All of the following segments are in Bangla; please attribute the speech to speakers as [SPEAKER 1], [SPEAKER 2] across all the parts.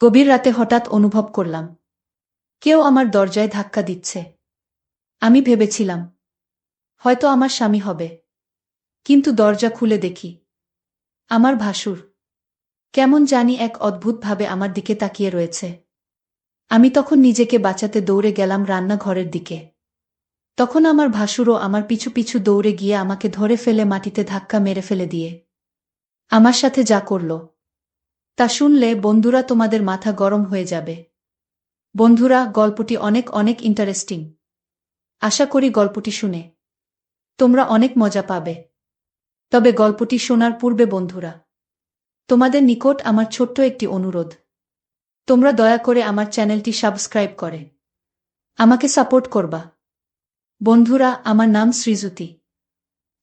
[SPEAKER 1] গভীর রাতে হঠাৎ অনুভব করলাম কেউ আমার দরজায় ধাক্কা দিচ্ছে। আমি ভেবেছিলাম হয়তো আমার স্বামী হবে, কিন্তু দরজা খুলে দেখি আমার ভাসুর কেমন জানি এক অদ্ভুতভাবে আমার দিকে তাকিয়ে রয়েছে। আমি তখন নিজেকে বাঁচাতে দৌড়ে গেলাম রান্নাঘরের দিকে। তখন আমার ভাসুরও আমার পিছু পিছু দৌড়ে গিয়ে আমাকে ধরে ফেলে মাটিতে ধাক্কা মেরে ফেলে দিয়ে আমার সাথে যা করল তা শুনলে বন্ধুরা তোমাদের মাথা গরম হয়ে যাবে। বন্ধুরা, গল্পটি অনেক অনেক ইন্টারেস্টিং। আশা করি গল্পটি শুনে তোমরা অনেক মজা পাবে। তবে গল্পটি শোনার পূর্বে বন্ধুরা, তোমাদের নিকট আমার ছোট্ট একটি অনুরোধ। তোমরা দয়া করে আমার চ্যানেলটি সাবস্ক্রাইব করে আমাকে সাপোর্ট করবা। বন্ধুরা, আমার নাম শ্রীযুতি।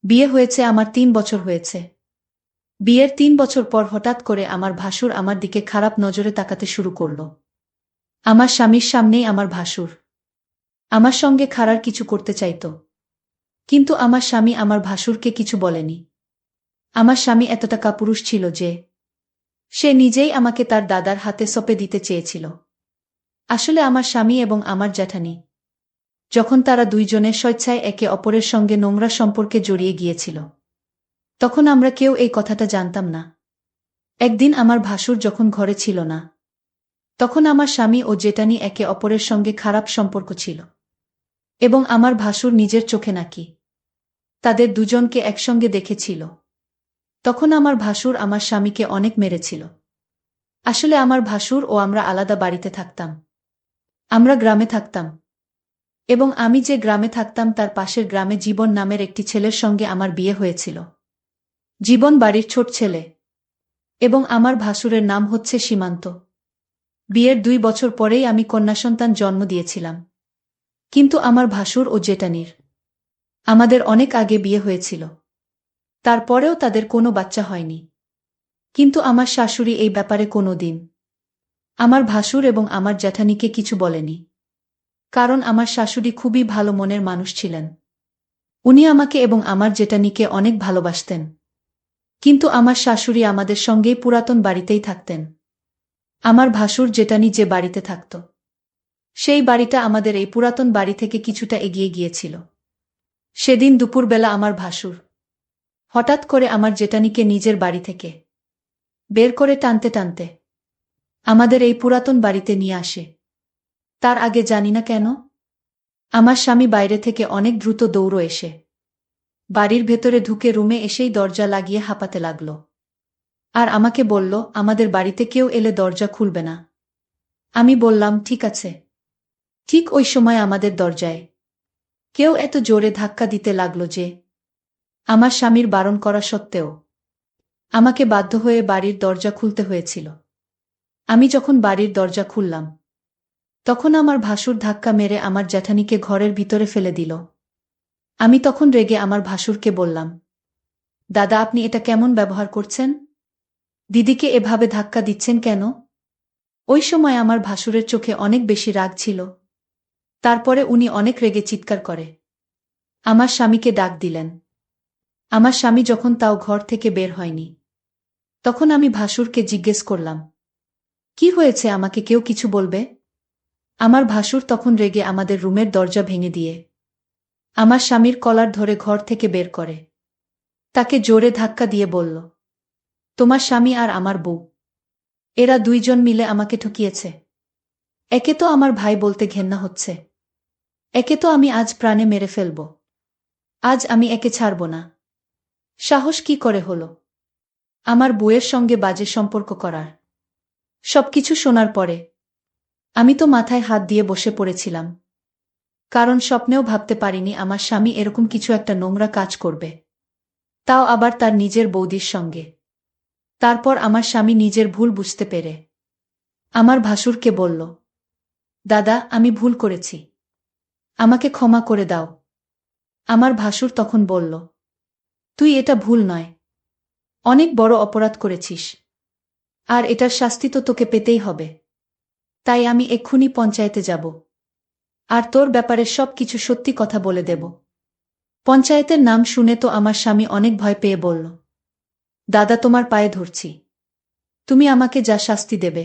[SPEAKER 1] বিয়ে হয়েছে আমার 3 বছর হয়েছে। বিয়ের 3 বছর পর হঠাৎ করে আমার ভাসুর আমার দিকে খারাপ নজরে তাকাতে শুরু করল। আমার স্বামীর সামনেই আমার ভাসুর আমার সঙ্গে খারাপ কিছু করতে চাইত, কিন্তু আমার স্বামী আমার ভাসুরকে কিছু বলেনি। আমার স্বামী এতটা কাপুরুষ ছিল যে সে নিজেই আমাকে তার দাদার হাতে সঁপে দিতে চেয়েছিল। আসলে আমার স্বামী এবং আমার জ্যাঠানি যখন তারা দুইজনে স্বেচ্ছায় একে অপরের সঙ্গে নোংরা সম্পর্কে জড়িয়ে গিয়েছিল, তখন আমরা কেউ এই কথাটা জানতাম না। একদিন আমার ভাসুর যখন ঘরে ছিল না, তখন আমার স্বামী ও জেঠানি একে অপরের সঙ্গে খারাপ সম্পর্ক ছিল, এবং আমার ভাসুর নিজের চোখে নাকি তাদের দুজনকে একসঙ্গে দেখেছিল। তখন আমার ভাসুর আমার স্বামীকে অনেক মেরেছিল। আসলে আমার ভাসুর ও আমরা আলাদা বাড়িতে থাকতাম। আমরা গ্রামে থাকতাম, এবং আমি যে গ্রামে থাকতাম তার পাশের গ্রামে জীবন নামের একটি ছেলের সঙ্গে আমার বিয়ে হয়েছিল। জীবন বাড়ির ছোট ছেলে, এবং আমার ভাসুরের নাম হচ্ছে সীমান্ত। বিয়ের 2 বছর পরেই আমি কন্যাসন্তান জন্ম দিয়েছিলাম। কিন্তু আমার ভাসুর ও জেঠানির আমাদের অনেক আগে বিয়ে হয়েছিল। তারপরেও তাদের কোনো বাচ্চা হয়নি। কিন্তু আমার শাশুড়ি এই ব্যাপারে কোনো দিন আমার ভাসুর এবং আমার জ্যাঠানিকে কিছু বলেনি, কারণ আমার শাশুড়ি খুবই ভালো মনের মানুষ ছিলেন। উনি আমাকে এবং আমার জেঠানিকে অনেক ভালোবাসতেন। কিন্তু আমার শাশুড়ি আমাদের সঙ্গেই পুরাতন বাড়িতেই থাকতেন। আমার ভাসুর জেঠানি যে বাড়িতে থাকত, সেই বাড়িটা আমাদের এই পুরাতন বাড়ি থেকে কিছুটা এগিয়ে গিয়েছিল। সেদিন দুপুরবেলা আমার ভাসুর হঠাৎ করে আমার জেঠানিকে নিজের বাড়ি থেকে বের করে টানতে টানতে আমাদের এই পুরাতন বাড়িতে নিয়ে আসে। তার আগে জানি না কেন আমার স্বামী বাইরে থেকে অনেক দ্রুত দৌড়ো এসে বাড়ির ভেতরে ঢুকে রুমে এসেই দরজা লাগিয়ে হাঁপাতে লাগল। আর আমাকে বলল আমাদের বাড়িতে কেউ এলে দরজা খুলবে না। আমি বললাম ঠিক আছে। ঠিক ওই সময় আমাদের দরজায় কেউ এত জোরে ধাক্কা দিতে লাগল যে আমার স্বামীর বারণ করা সত্ত্বেও আমাকে বাধ্য হয়ে বাড়ির দরজা খুলতে হয়েছিল। আমি যখন বাড়ির দরজা খুললাম, তখন আমার ভাসুর ধাক্কা মেরে আমার জ্যাঠানিকে ঘরের ভিতরে ফেলে দিল। আমি তখন রেগে আমার ভাসুরকে বললাম, দাদা, আপনি এটা কেমন ব্যবহার করছেন? দিদিকে এভাবে ধাক্কা দিচ্ছেন কেন? ওই সময় আমার ভাসুরের চোখে অনেক বেশি রাগ ছিল। তারপরে উনি অনেক রেগে চিৎকার করে আমার স্বামীকে ডাক দিলেন। আমার স্বামী যখন তাও ঘর থেকে বের হয়নি, তখন আমি ভাসুরকে জিজ্ঞেস করলাম, কি হয়েছে, আমাকে কেউ কিছু বলবে? আমার ভাসুর তখন রেগে আমাদের রুমের দরজা ভেঙে দিয়ে আমার স্বামীর কলার ধরে ঘর থেকে বের করে তাকে জোরে ধাক্কা দিয়ে বলল, তোমার স্বামী আর আমার বউ, এরা দুইজন মিলে আমাকে ঠকিয়েছে। একে তো আমার ভাই বলতে ঘেন্না হচ্ছে, একে তো আমি আজ প্রাণে মেরে ফেলব। আজ আমি একে ছাড়ব না। সাহস কি করে হলো আমার বউয়ের সঙ্গে বাজে সম্পর্ক করার? সবকিছু শোনার পরে আমি তো মাথায় হাত দিয়ে বসে পড়েছিলাম, কারণ স্বপ্নেও ভাবতে পারিনি আমার স্বামী এরকম কিছু একটা নোংরা কাজ করবে, তাও আবার তার নিজের বৌদির সঙ্গে। তারপর আমার স্বামী নিজের ভুল বুঝতে পেরে আমার ভাসুরকে বলল, দাদা, আমি ভুল করেছি, আমাকে ক্ষমা করে দাও। আমার ভাসুর তখন বলল, তুই এটা ভুল নয়, অনেক বড় অপরাধ করেছিস, আর এটার শাস্তি তো তোকে পেতেই হবে। তাই আমি এক্ষুনি পঞ্চায়েতে যাব, আর তোর ব্যাপারে সব কিছু সত্যি কথা বলে দেব। পঞ্চায়েতের নাম শুনে তো আমার স্বামী অনেক ভয় পেয়ে বলল, দাদা, তোমার পায়ে ধরছি, তুমি আমাকে যা শাস্তি দেবে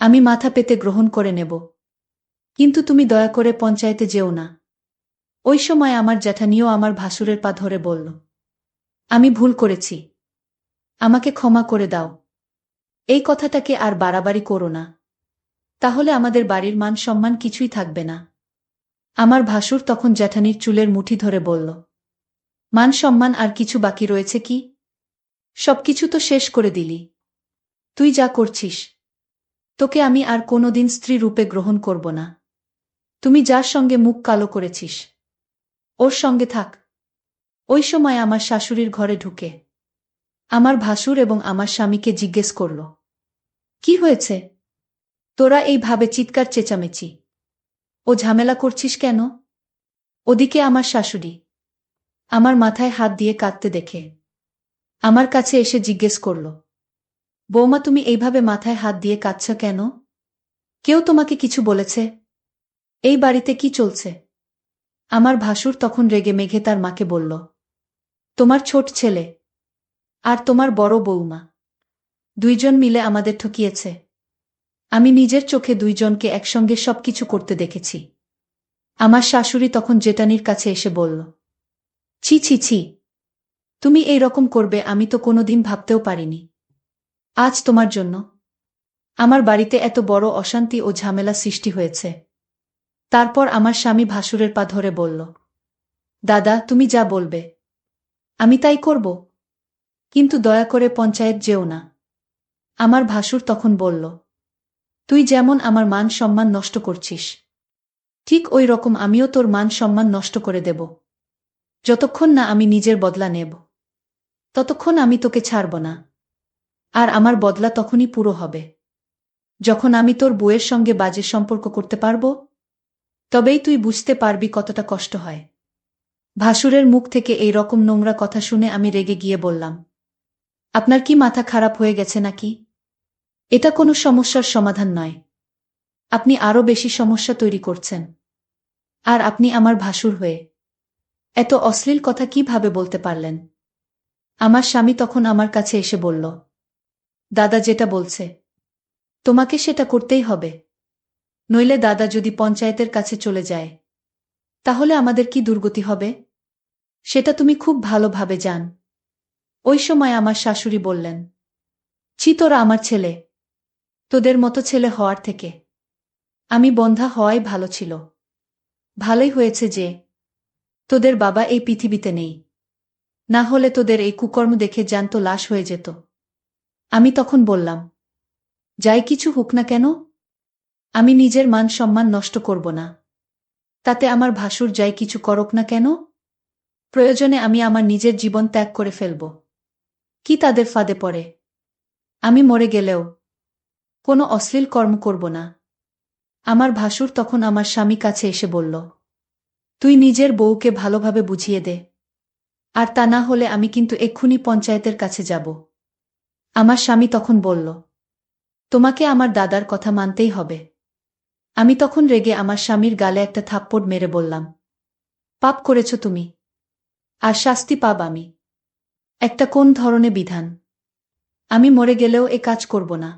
[SPEAKER 1] আমি মাথা পেতে গ্রহণ করে নেব। কিন্তু তুমি দয়া করে পঞ্চায়েতে যেও না। ওই সময় আমার জ্যাঠানিও আমার ভাসুরের পা ধরে বলল, আমি ভুল করেছি, আমাকে ক্ষমা করে দাও। এই কথাটাকে আর বাড়াবাড়ি করো না, তাহলে আমাদের বাড়ির মান সম্মান কিছুই থাকবে না। আমার ভাসুর তখন জ্যাঠানির চুলের মুঠি ধরে বলল, মান সম্মান আর কিছু বাকি রয়েছে কি? সবকিছু তো শেষ করে দিলি। তুই যা করছিস, তোকে আমি আর কোনোদিন স্ত্রী রূপে গ্রহণ করব না। তুমি যার সঙ্গে মুখ কালো করেছিস, ওর সঙ্গে থাক। ওই সময় আমার শাশুড়ির ঘরে ঢুকে আমার ভাসুর এবং আমার স্বামীকে জিজ্ঞেস করল, কি হয়েছে? তোরা এইভাবে চিৎকার চেঁচামেচি ও ঝামেলা করছিস কেন? ওদিকে আমার শাশুড়ি আমার মাথায় হাত দিয়ে কাঁদতে দেখে আমার কাছে এসে জিজ্ঞেস করল, বৌমা তুমি এইভাবে মাথায় হাত দিয়ে কাঁদছ কেন? কেউ তোমাকে কিছু বলেছে? এই বাড়িতে কি চলছে? আমার ভাসুর তখন রেগে মেঘে তার মাকে বলল, তোমার ছোট ছেলে আর তোমার বড় বৌমা দুইজন মিলে আমাদের ঠকিয়েছে। আমি নিজের চোখে দুইজনকে একসঙ্গে সবকিছু করতে দেখেছি। আমার শাশুড়ি তখন জেঠানির কাছে এসে বলল, ছি ছি ছি, তুমি এই রকম করবে আমি তো কোনোদিন ভাবতেও পারিনি। আজ তোমার জন্য আমার বাড়িতে এত বড় অশান্তি ও ঝামেলা সৃষ্টি হয়েছে। তারপর আমার স্বামী ভাসুরের পা ধরে বলল, দাদা তুমি যা বলবে আমি তাই করব, কিন্তু দয়া করে পঞ্চায়েত যেও না। আমার ভাসুর তখন বলল, তুই যেমন আমার মান সম্মান নষ্ট করছিস, ঠিক ওই রকম আমিও তোর মান সম্মান নষ্ট করে দেব। যতক্ষণ না আমি নিজের বদলা নেব, ততক্ষণ আমি তোকে ছাড়ব না। আর আমার বদলা তখনই পুরো হবে, যখন আমি তোর বউয়ের সঙ্গে বাজে সম্পর্ক করতে পারব। তবেই তুই বুঝতে পারবি কতটা কষ্ট হয়। ভাসুরের মুখ থেকে এই রকম নোংরা কথা শুনে আমি রেগে গিয়ে বললাম, আপনার কি মাথা খারাপ হয়ে গেছে নাকি? এটা কোনো সমস্যার সমাধান নয়। আপনি আরও বেশি সমস্যা তৈরি করছেন। আর আপনি আমার ভাসুর হয়ে এত অশ্লীল কথা কিভাবে বলতে পারলেন? আমার স্বামী তখন আমার কাছে এসে বলল, দাদা যেটা বলছে তোমাকে সেটা করতেই হবে, নইলে দাদা যদি পঞ্চায়েতের কাছে চলে যায় তাহলে আমাদের কি দুর্গতি হবে সেটা তুমি খুব ভালোভাবে জান। ওই সময় আমার শাশুড়ি বললেন, ছি তোরা আমার ছেলে, তোদের মতো ছেলে হওয়ার থেকে আমি বন্ধ্যা হওয়াই ভালো ছিল। ভালোই হয়েছে যে তোদের বাবা এই পৃথিবীতে নেই, না হলে তোদের এই কুকর্ম দেখে জ্যান্ত লাশ হয়ে যেত। আমি তখন বললাম, যাই কিছু হোক না কেন, আমি নিজের মান সম্মান নষ্ট করব না। তাতে আমার ভাসুর যাই কিছু করুক না কেন, প্রয়োজনে আমি আমার নিজের জীবন ত্যাগ করে ফেলব। কি তাদের ফাঁদে পড়ে আমি মরে গেলেও কোনো অশ্লীল কর্ম করব না। আমার ভাসুর তখন আমার স্বামী কাছে এসে বলল, তুই নিজের বউকে ভালোভাবে বুঝিয়ে দে, আর তা না হলে আমি কিন্তু এক্ষুনি পঞ্চায়েতের কাছে যাব। আমার স্বামী তখন বলল, তোমাকে আমার দাদার কথা মানতেই হবে। আমি তখন রেগে আমার স্বামীর গালে একটা থাপ্পড় মেরে বললাম, পাপ করেছ তুমি, আর শাস্তি পাব আমি। একটা কোন ধরনের বিধান? আমি মরে গেলেও এ কাজ করব না।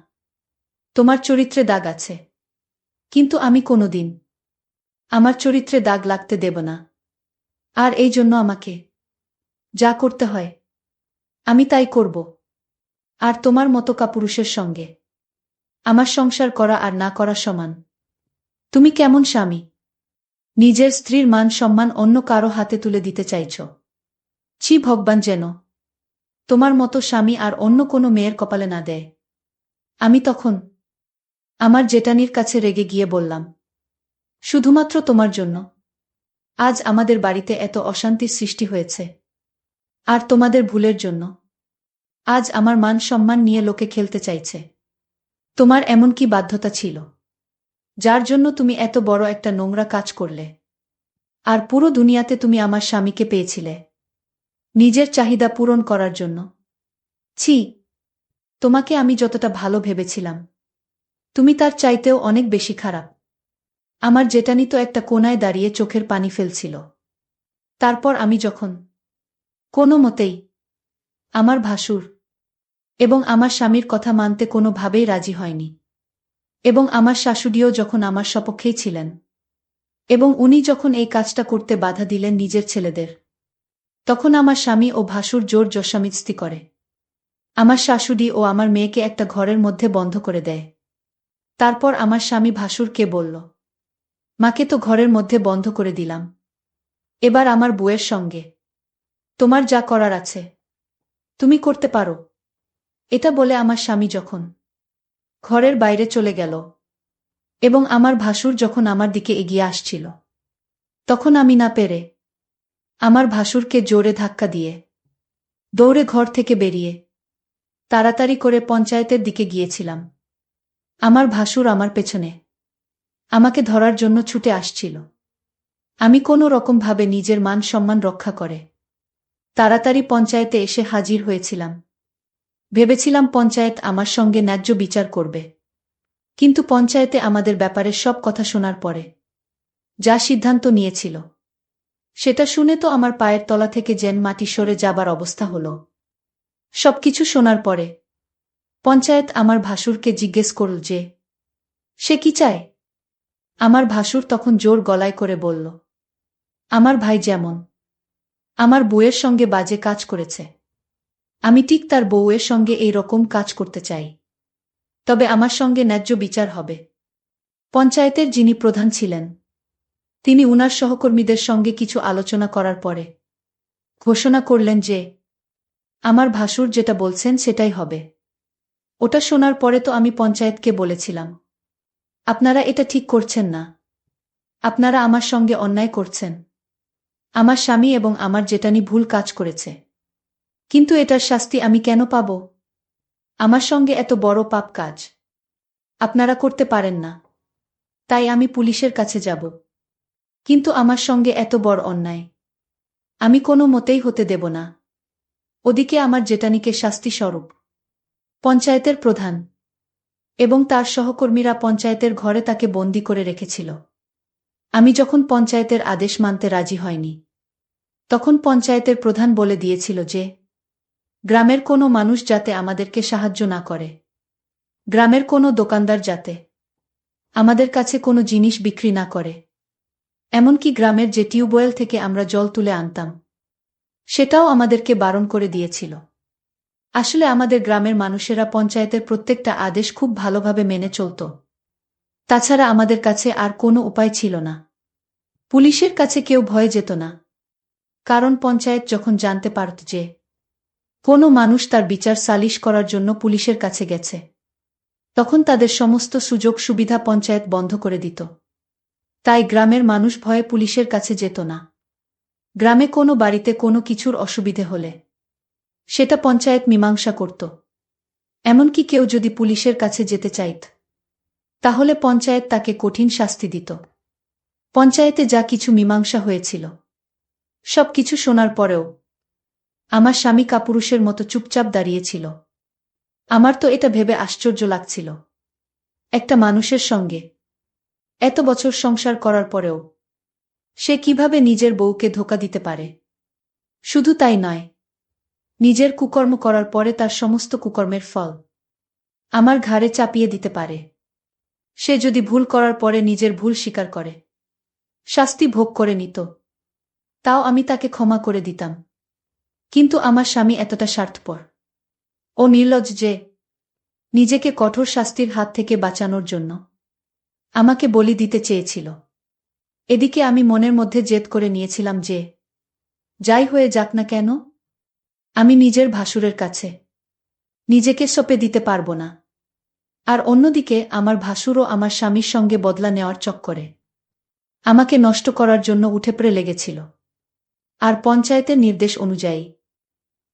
[SPEAKER 1] তোমার চরিত্রে দাগ আছে, কিন্তু আমি কোনোদিন আমার চরিত্রে দাগ লাগতে দেব না। আর এই জন্য আমাকে যা করতে হয় আমি তাই করব। আর তোমার মতো কাপুরুষের সঙ্গে আমার সংসার করা আর না করা সমান। তুমি কেমন স্বামী? নিজের স্ত্রীর মান সম্মান অন্য কারো হাতে তুলে দিতে চাইছ। ছি ভগবান যেন তোমার মতো স্বামী আর অন্য কোনো মেয়ের কপালে না দেয়। আমি তখন আমার জেঠানির কাছে রেগে গিয়ে বললাম, শুধুমাত্র তোমার জন্য আজ আমাদের বাড়িতে এত অশান্তির সৃষ্টি হয়েছে, আর তোমাদের ভুলের জন্য আজ আমার মান সম্মান নিয়ে লোকে খেলতে চাইছে। তোমার এমন কি বাধ্যতা ছিল যার জন্য তুমি এত বড় একটা নোংরা কাজ করলে? আর পুরো দুনিয়াতে তুমি আমার স্বামীকে পেয়েছিলে নিজের চাহিদা পূরণ করার জন্য। ছি, তোমাকে আমি যতটা ভালো ভেবেছিলাম তুমি তার চাইতেও অনেক বেশি খারাপ। আমার জেঠানি তো একটা কোনায় দাঁড়িয়ে চোখের পানি ফেলছিল। তারপর আমি যখন কোনো মতেই আমার ভাসুর এবং আমার স্বামীর কথা মানতে কোনোভাবেই রাজি হয়নি, এবং আমার শাশুড়িও যখন আমার সপক্ষেই ছিলেন এবং উনি যখন এই কাজটা করতে বাধা দিলেন নিজের ছেলেদের, তখন আমার স্বামী ও ভাসুর জোর জস্বামিস্তি করে আমার শাশুড়ি ও আমার মেয়েকে একটা ঘরের মধ্যে বন্ধ করে দেয়। তারপর আমার স্বামী ভাসুরকে বলল, মাকে তো ঘরের মধ্যে বন্ধ করে দিলাম, এবার আমার বউয়ের সঙ্গে তোমার যা করার আছে তুমি করতে পারো। এটা বলে আমার স্বামী যখন ঘরের বাইরে চলে গেল এবং আমার ভাসুর যখন আমার দিকে এগিয়ে আসছিল, তখন আমি না পেরে আমার ভাসুরকে জোরে ধাক্কা দিয়ে দৌড়ে ঘর থেকে বেরিয়ে তাড়াতাড়ি করে পঞ্চায়েতের দিকে গিয়েছিলাম। আমার ভাসুর আমার পেছনে আমাকে ধরার জন্য ছুটে আসছিল। আমি কোনো রকমভাবে নিজের মান সম্মান রক্ষা করে তাড়াতাড়ি পঞ্চায়েতে এসে হাজির হয়েছিলাম। ভেবেছিলাম পঞ্চায়েত আমার সঙ্গে ন্যায্য বিচার করবে, কিন্তু পঞ্চায়েতে আমাদের ব্যাপারে সব কথা শোনার পরে যা সিদ্ধান্ত নিয়েছিল সেটা শুনে তো আমার পায়ের তলা থেকে যেন মাটি সরে যাবার অবস্থা হলো। সবকিছু শোনার পরে পঞ্চায়েত আমার ভাসুরকে জিজ্ঞেস করল যে সে কি চায়। আমার ভাসুর তখন জোর গলায় করে বলল, আমার ভাই যেমন আমার বউয়ের সঙ্গে বাজে কাজ করেছে, আমি ঠিক তার বউয়ের সঙ্গে এই রকম কাজ করতে চাই, তবে আমার সঙ্গে ন্যায্য বিচার হবে। পঞ্চায়েতের যিনি প্রধান ছিলেন তিনি উনার সহকর্মীদের সঙ্গে কিছু আলোচনা করার পরে ঘোষণা করলেন যে আমার ভাসুর যেটা বলছেন সেটাই হবে। ওটা শোনার পরে তো আমি পঞ্চায়েতকে বলেছিলাম, আপনারা এটা ঠিক করছেন না, আপনারা আমার সঙ্গে অন্যায় করছেন। আমার স্বামী এবং আমার জেঠানি ভুল কাজ করেছে, কিন্তু এটার শাস্তি আমি কেন পাব? আমার সঙ্গে এত বড় পাপ কাজ আপনারা করতে পারেন না, তাই আমি পুলিশের কাছে যাব, কিন্তু আমার সঙ্গে এত বড় অন্যায় আমি কোনো মতেই হতে দেব না। ওদিকে আমার জেঠানিকে শাস্তি স্বরূপ পঞ্চায়েতের প্রধান এবং তার সহকর্মীরা পঞ্চায়েতের ঘরে তাকে বন্দী করে রেখেছিল। আমি যখন পঞ্চায়েতের আদেশ মানতে রাজি হয়নি, তখন পঞ্চায়েতের প্রধান বলে দিয়েছিল যে গ্রামের কোনো মানুষ যাতে আমাদেরকে সাহায্য না করে, গ্রামের কোনো দোকানদার যাতে আমাদের কাছে কোনো জিনিস বিক্রি না করে, এমনকি গ্রামের যে টিউবওয়েল থেকে আমরা জল তুলে আনতাম সেটাও আমাদেরকে বারণ করে দিয়েছিল। আসলে আমাদের গ্রামের মানুষেরা পঞ্চায়েতের প্রত্যেকটা আদেশ খুব ভালোভাবে মেনে চলত। তাছাড়া আমাদের কাছে আর কোনো উপায় ছিল না। পুলিশের কাছে কেউ ভয়ে যেত না, কারণ পঞ্চায়েত যখন জানতে পারত যে কোনো মানুষ তার বিচার সালিশ করার জন্য পুলিশের কাছে গেছে, তখন তাদের সমস্ত সুযোগ সুবিধা পঞ্চায়েত বন্ধ করে দিত। তাই গ্রামের মানুষ ভয়ে পুলিশের কাছে যেত না। গ্রামে কোনো বাড়িতে কোনো কিছুর অসুবিধে হলে সেটা পঞ্চায়েত মীমাংসা করত। এমনকি কেউ যদি পুলিশের কাছে যেতে চাইত, তাহলে পঞ্চায়েত তাকে কঠিন শাস্তি দিত। পঞ্চায়েতে যা কিছু মীমাংসা হয়েছিল সব কিছু শোনার পরেও আমার স্বামী কাপুরুষের মতো চুপচাপ দাঁড়িয়েছিল। আমার তো এটা ভেবে আশ্চর্য লাগছিল, একটা মানুষের সঙ্গে এত বছর সংসার করার পরেও সে কিভাবে নিজের বউকে ধোঁকা দিতে পারে। শুধু তাই নয়, নিজের কুকর্ম করার পরে তার সমস্ত কুকর্মের ফল আমার ঘাড়ে চাপিয়ে দিতে পারে। সে যদি ভুল করার পরে নিজের ভুল স্বীকার করে শাস্তি ভোগ করে নিত, তাও আমি তাকে ক্ষমা করে দিতাম। কিন্তু আমার স্বামী এতটা স্বার্থপর ও নির্লজ্জ যে নিজেকে কঠোর শাস্তির হাত থেকে বাঁচানোর জন্য আমাকে বলি দিতে চেয়েছিল। এদিকে আমি মনের মধ্যে জেদ করে নিয়েছিলাম যে যাই হয়ে যাক না কেন, আমি নিজের ভাসুরের কাছে নিজেকে সঁপে দিতে পারব না। আর অন্যদিকে আমার ভাসুরও আমার স্বামীর সঙ্গে বদলা নেওয়ার চক্করে আমাকে নষ্ট করার জন্য উঠে পড়ে লেগেছিল। আর পঞ্চায়েতের নির্দেশ অনুযায়ী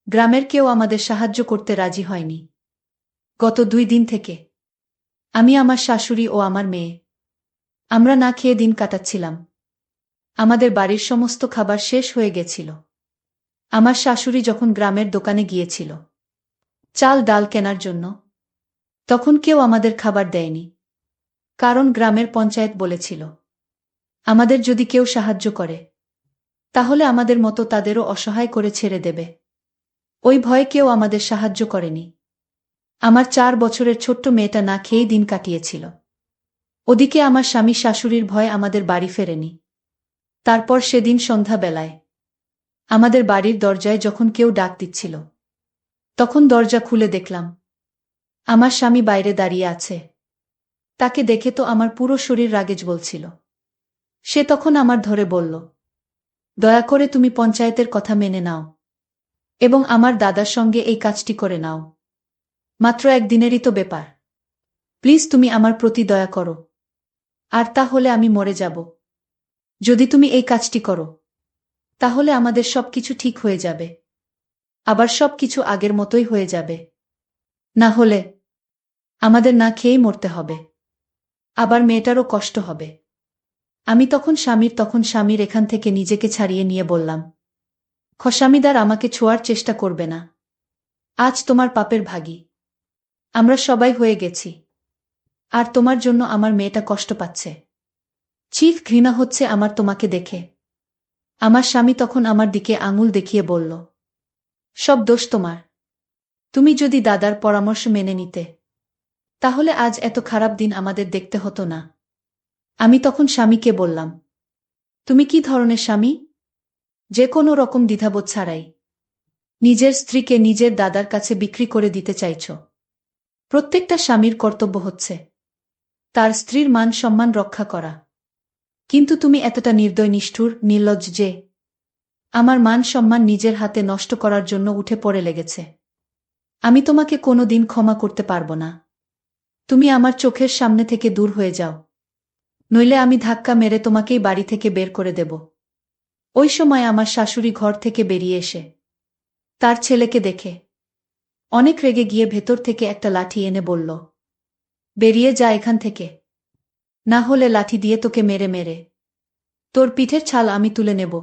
[SPEAKER 1] গ্রামের কেউ আমাদের সাহায্য করতে রাজি হয়নি। গত 2 দিন থেকে আমি, আমার শাশুড়ি ও আমার মেয়ে আমরা না খেয়ে দিন কাটাচ্ছিলাম। আমাদের বাড়ির সমস্ত খাবার শেষ হয়ে গেছিল। আমার শাশুড়ি যখন গ্রামের দোকানে গিয়েছিল চাল ডাল কেনার জন্য, তখন কেউ আমাদের খাবার দেয়নি, কারণ গ্রামের পঞ্চায়েত বলেছিল আমাদের যদি কেউ সাহায্য করে তাহলে আমাদের মতো তাদেরও অসহায় করে ছেড়ে দেবে। ওই ভয়ে কেউ আমাদের সাহায্য করেনি। আমার 4 বছরের ছোট্ট মেয়েটা না খেয়েই দিন কাটিয়েছিল। ওদিকে আমার স্বামী শাশুড়ির ভয় আমাদের বাড়ি ফেরেনি। তারপর সেদিন সন্ধ্যাবেলায় আমাদের বাড়ির দরজায় যখন কেউ ডাক দিচ্ছিল, তখন দরজা খুলে দেখলাম আমার স্বামী বাইরে দাঁড়িয়ে আছে। তাকে দেখে তো আমার পুরো শরীর রাগে জ্বলছিল। সে তখন আমার ধরে বলল, দয়া করে তুমি পঞ্চায়েতের কথা মেনে নাও এবং আমার দাদার সঙ্গে এই কাজটি করে নাও। মাত্র একদিনেরই তো ব্যাপার। প্লিজ তুমি আমার প্রতি দয়া করো, আর তাহলে আমি মরে যাব। যদি তুমি এই কাজটি করো, তাহলে আমাদের সবকিছু ঠিক হয়ে যাবে, আবার সবকিছু আগের মতোই হয়ে যাবে। না হলে আমাদের না খেয়েই মরতে হবে, আবার মেয়েটারও কষ্ট হবে। আমি তখন স্বামীর এখান থেকে নিজেকে ছাড়িয়ে নিয়ে বললাম, খস্বামীদার আমাকে ছোঁয়ার চেষ্টা করবে না। আজ তোমার পাপের ভাগী আমরা সবাই হয়ে গেছি, আর তোমার জন্য আমার মেয়েটা কষ্ট পাচ্ছে। চিফ ঘৃণা হচ্ছে আমার তোমাকে দেখে। আমার স্বামী তখন আমার দিকে আঙুল দেখিয়ে বলল, সব দোষ তোমার। তুমি যদি দাদার পরামর্শ মেনে নিতে, তাহলে আজ এত খারাপ দিন আমাদের দেখতে হতো না। আমি তখন স্বামীকে বললাম, তুমি কি ধরনের স্বামী, যে কোনো রকম দ্বিধাবোধ ছাড়াই নিজের স্ত্রীকে নিজের দাদার কাছে বিক্রি করে দিতে চাইছ? প্রত্যেকটা স্বামীর কর্তব্য হচ্ছে তার স্ত্রীর মান সম্মান রক্ষা করা, কিন্তু তুমি এতটা নির্দয় নিষ্ঠুর নির্লজ্জ যে আমার মান সম্মান নিজের হাতে নষ্ট করার জন্য উঠে পড়ে লেগেছে। আমি তোমাকে কোনো দিন ক্ষমা করতে পারবো না। তুমি আমার চোখের সামনে থেকে দূর হয়ে যাও, নইলে আমি ধাক্কা মেরে তোমাকেই বাড়ি থেকে বের করে দেব। ওই সময় আমার শাশুড়ি ঘর থেকে বেরিয়ে এসে তার ছেলেকে দেখে অনেক রেগে গিয়ে ভেতর থেকে একটা লাঠি এনে বলল, বেরিয়ে যা এখান থেকে, না হলে লাঠি দিয়ে তোকে মেরে মেরে তোর পিঠের ছাল আমি তুলে নেব।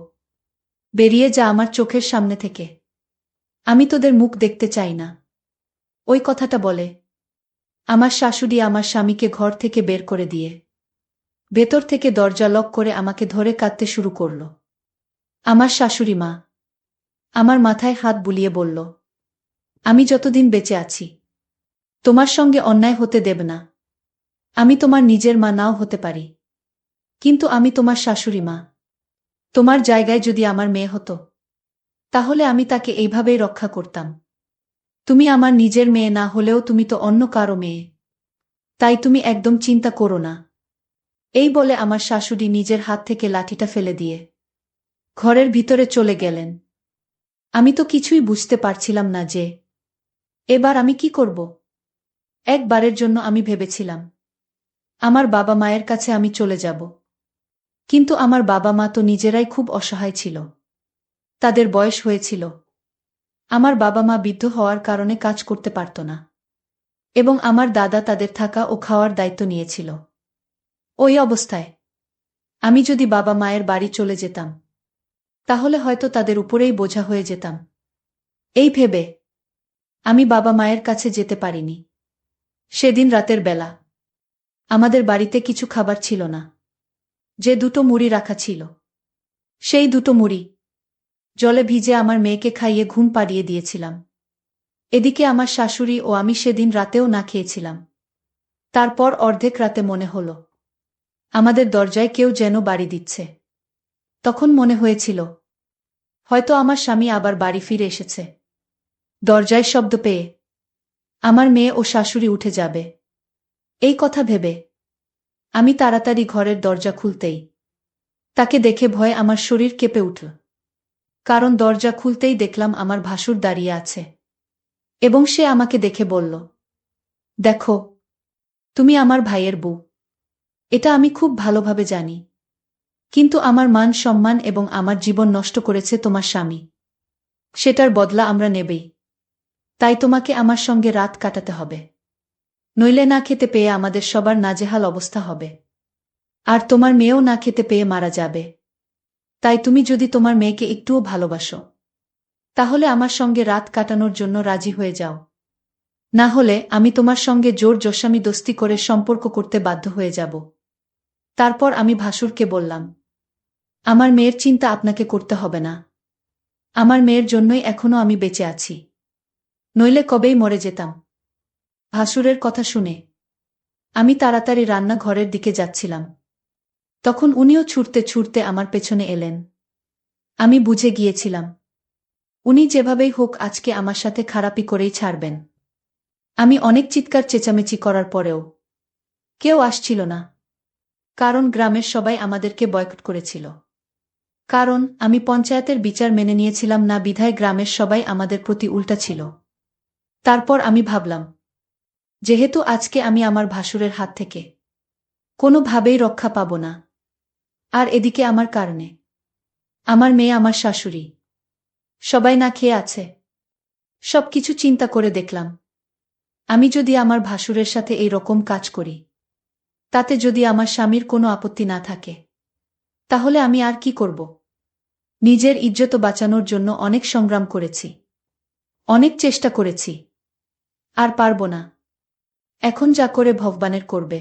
[SPEAKER 1] বেরিয়ে যা আমার চোখের সামনে থেকে, আমি তোদের মুখ দেখতে চাই না। ওই কথাটা বলে আমার শাশুড়ি আমার স্বামীকে ঘর থেকে বের করে দিয়ে ভেতর থেকে দরজা লক করে আমাকে ধরে কাঁদতে শুরু করল। আমার শাশুড়ি মা আমার মাথায় হাত বুলিয়ে বলল, আমি যতদিন বেঁচে আছি তোমার সঙ্গে অন্যায় হতে দেব না। আমি তোমার নিজের মা নাও হতে পারি, কিন্তু আমি তোমার শাশুড়ি মা। তোমার জায়গায় যদি আমার মেয়ে হতো, তাহলে আমি তাকে এইভাবেই রক্ষা করতাম। তুমি আমার নিজের মেয়ে না হলেও তুমি তো অন্য কারো মেয়ে, তাই তুমি একদম চিন্তা করো না। এই বলে আমার শাশুড়ি নিজের হাত থেকে লাঠিটা ফেলে দিয়ে ঘরের ভিতরে চলে গেলেন। আমি তো কিছুই বুঝতে পারছিলাম না যে এবার আমি কি করব। একবারের জন্য আমি ভেবেছিলাম আমার বাবা মায়ের কাছে আমি চলে যাব, কিন্তু আমার বাবা মা তো নিজেরাই খুব অসহায় ছিল। তাদের বয়স হয়েছিল, আমার বাবা মা বৃদ্ধ হওয়ার কারণে কাজ করতে পারত না, এবং আমার দাদা তাদের থাকা ও খাওয়ার দায়িত্ব নিয়েছিল। ওই অবস্থায় আমি যদি বাবা মায়ের বাড়ি চলে যেতাম, তাহলে হয়তো তাদের উপরেই বোঝা হয়ে যেতাম। এই ভেবে আমি বাবা মায়ের কাছে যেতে পারিনি। সেদিন রাতের বেলা আমাদের বাড়িতে কিছু খাবার ছিল না। যে দুটো মুড়ি রাখা ছিল, সেই দুটো মুড়ি জলে ভিজে আমার মেয়েকে খাইয়ে ঘুম পাড়িয়ে দিয়েছিলাম। এদিকে আমার শাশুড়ি ও আমি সেদিন রাতেও না খেয়েছিলাম। তারপর অর্ধেক রাতে মনে হল আমাদের দরজায় কেউ যেন বাড়ি দিচ্ছে। তখন মনে হয়েছিল হয়তো আমার স্বামী আবার বাড়ি ফিরে এসেছে। দরজায় শব্দ পেয়ে আমার মেয়ে ও শাশুড়ি উঠে যাবে, এই কথা ভেবে আমি তাড়াতাড়ি ঘরের দরজা খুলতেই তাকে দেখে ভয়ে আমার শরীর কেঁপে উঠল। কারণ দরজা খুলতেই দেখলাম আমার ভাসুর দাঁড়িয়ে আছে, এবং সে আমাকে দেখে বলল, দেখো, তুমি আমার ভাইয়ের বউ। এটা আমি খুব ভালোভাবে জানি, কিন্তু আমার মান সম্মান এবং আমার জীবন নষ্ট করেছে তোমার স্বামী। সেটার বদলা আমরা নেবেই। তাই তোমাকে আমার সঙ্গে রাত কাটাতে হবে, নইলে না খেতে পেয়ে আমাদের সবার নাজেহাল অবস্থা হবে, আর তোমার মেয়েও না খেতে পেয়ে মারা যাবে। তাই তুমি যদি তোমার মেয়েকে একটুও ভালোবাসো, তাহলে আমার সঙ্গে রাত কাটানোর জন্য রাজি হয়ে যাও। না হলে আমি তোমার সঙ্গে জোর জস্বামি দোস্তি করে সম্পর্ক করতে বাধ্য হয়ে যাব। তারপর আমি ভাসুরকে বললাম, আমার মেয়ের চিন্তা আপনাকে করতে হবে না। আমার মেয়ের জন্যই এখনো আমি বেঁচে আছি, নইলে কবেই মরে যেতাম। ভাসুরের কথা শুনে আমি তাড়াতাড়ি রান্নাঘরের দিকে যাচ্ছিলাম। তখন উনিও ছুটতে ছুটতে আমার পেছনে এলেন। আমি বুঝে গিয়েছিলাম উনি যেভাবেই হোক আজকে আমার সাথে খারাপই করেই ছাড়বেন। আমি অনেক চিৎকার চেঁচামেচি করার পরেও কেউ আসছিল না। কারণ গ্রামের সবাই আমাদেরকে বয়কট করেছিল। কারণ আমি পঞ্চায়েতের বিচার মেনে নিয়েছিলাম না, বিধায় গ্রামের সবাই আমাদের প্রতি উল্টা ছিল। তারপর আমি ভাবলাম, যেহেতু আজকে আমি আমার ভাসুরের হাত থেকে কোনোভাবেই রক্ষা পাব না, আর এদিকে আমার কারণে আমার মেয়ে, আমার শাশুড়ি সবাই না খেয়ে আছে, সবকিছু চিন্তা করে দেখলাম আমি যদি আমার ভাসুরের সাথে এই রকম কাজ করি, তাতে যদি আমার স্বামীর কোনো আপত্তি না থাকে, তাহলে আমি আর কি করব? নিজের ইজ্জত বাঁচানোর জন্য অনেক সংগ্রাম করেছি, অনেক চেষ্টা করেছি, আর পারব না। এখন যা করে ভগবানের করবে।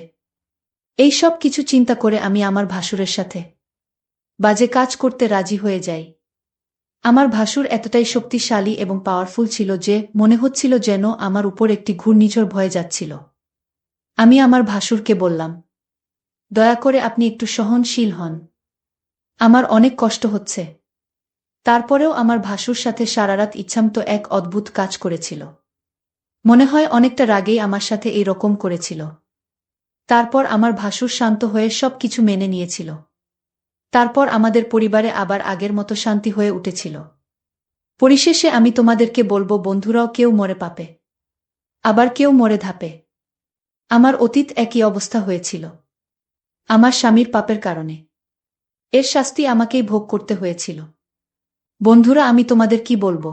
[SPEAKER 1] এই সব কিছু চিন্তা করে আমি আমার ভাসুরের সাথে বাজে কাজ করতে রাজি হয়ে যাই। আমার ভাসুর এতটাই শক্তিশালী এবং পাওয়ারফুল ছিল যে মনে হচ্ছিল যেন আমার উপর একটি ঘূর্ণিঝড় বয়ে যাচ্ছিল। আমি আমার ভাসুরকে বললাম, দয়া করে আপনি একটু সহনশীল হন, আমার অনেক কষ্ট হচ্ছে। তারপরেও আমার ভাসুর সাথে সারারাত ইচ্ছামতো এক অদ্ভুত কাজ করেছিল। মনে হয় অনেকটা রাগেই আমার সাথে এই রকম করেছিল। তারপর আমার ভাসুর শান্ত হয়ে সব কিছু মেনে নিয়েছিল। তারপর আমাদের পরিবারে আবার আগের মতো শান্তি হয়ে উঠেছিল। পরিশেষে আমি তোমাদেরকে বলবো, বন্ধুরাও কেউ মরে পাপে, আবার কেউ মরে ধাপে। আমার অতীত একই অবস্থা হয়েছিল আমার স্বামীর পাপের কারণে। এর শাস্তি আমাকেই ভোগ করতে হয়েছিল। বন্ধুরা, আমি তোমাদের কি বলবো,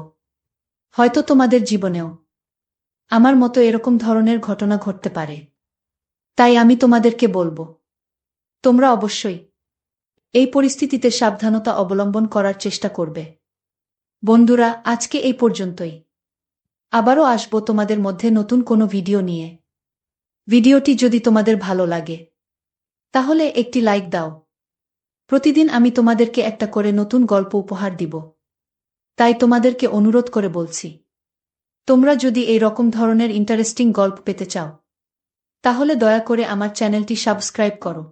[SPEAKER 1] হয়তো তোমাদের জীবনেও আমার মতো এরকম ধরনের ঘটনা ঘটতে পারে। তাই আমি তোমাদেরকে বলবো, তোমরা অবশ্যই এই পরিস্থিতিতে সাবধানতা অবলম্বন করার চেষ্টা করবে। বন্ধুরা, আজকে এই পর্যন্তই। আবারও আসবো তোমাদের মধ্যে নতুন কোনো ভিডিও নিয়ে। ভিডিওটি যদি তোমাদের ভালো লাগে, তাহলে একটি লাইক দাও। প্রতিদিন আমি তোমাদেরকে একটা করে নতুন গল্প উপহার দিব। তাই তোমাদেরকে অনুরোধ করে বলছি, তোমরা যদি এই রকম ধরনের ইন্টারেস্টিং গল্প পেতে চাও, তাহলে দয়া করে আমার চ্যানেলটি সাবস্ক্রাইব করো।